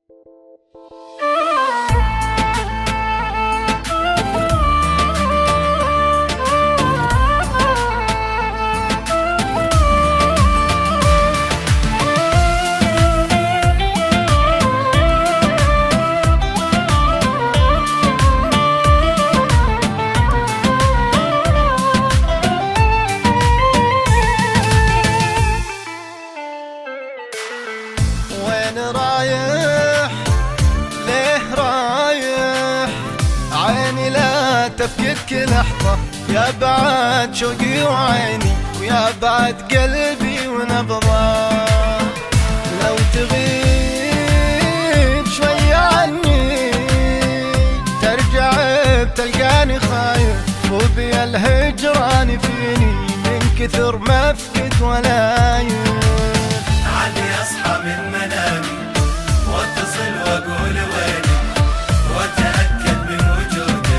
وين رايح ليه رايح عيني لا تفكك لحظة، يا بعد شوقي وعيني ويا بعد قلبي ونبضة. لو تغيب شوي عني ترجع بتلقاني خايف، وبيا الهجران فيني من كثر ما افقد ولايف. عادي اصحى من منامي واتصل واقول وينك، واتاكد من وجودك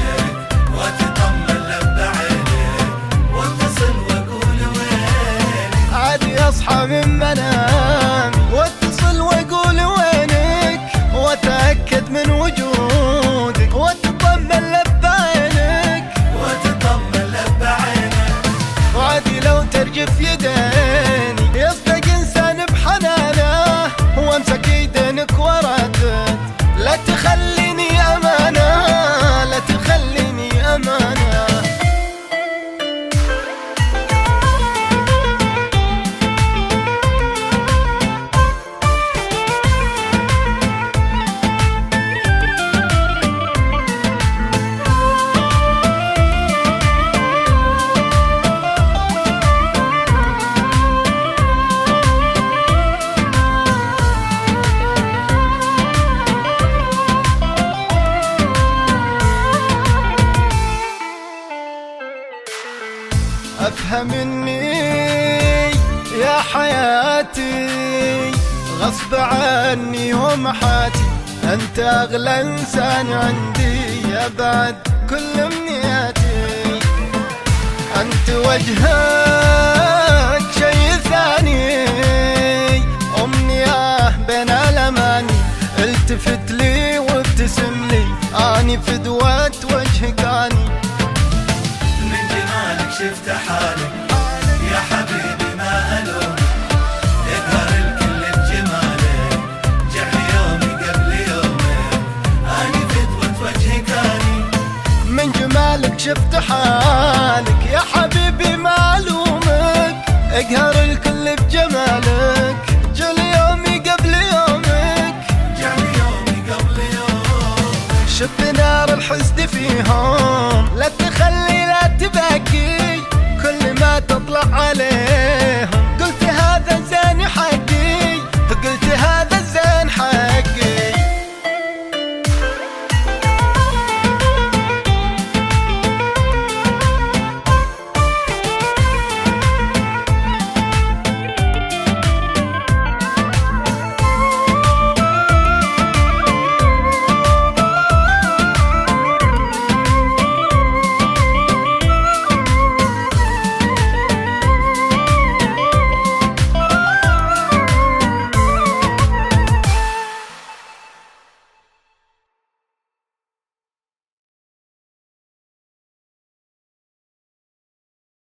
واتطمن لبى عينك، واتصل واقول وينك. عادي اصحى من منامي واتصل واقول وينك، واتاكد من وجودك واتطمن لبى عينك، واتطمن لبى عينك. وعادي لو ترجف يديني يصدق انسان بحنانه، وامسك يدينك وردت لا تخليني امانه، لا تخليني امانه. افهمني يا حياتي غصب عني ومحاتي، انت اغلى انسان عندي يا بعد كل امنياتي. انت وجهك شي ثاني امنية بين الاماني، التفت لي وابتسم لي اني فدوة وجهك اني. من جمالك شفت حالك يا حبيبي ما ألومك، يقهر الكل بجمالك، جعلي يومي قبل يومك، أني فدوة وجهك أني. من جمالك شفت حالك يا حبيبي ما ألومك، اقهر الكل بجمالك، جل يومي قبل يومك، جعلي يومي قبل يومك. شف نار الحسد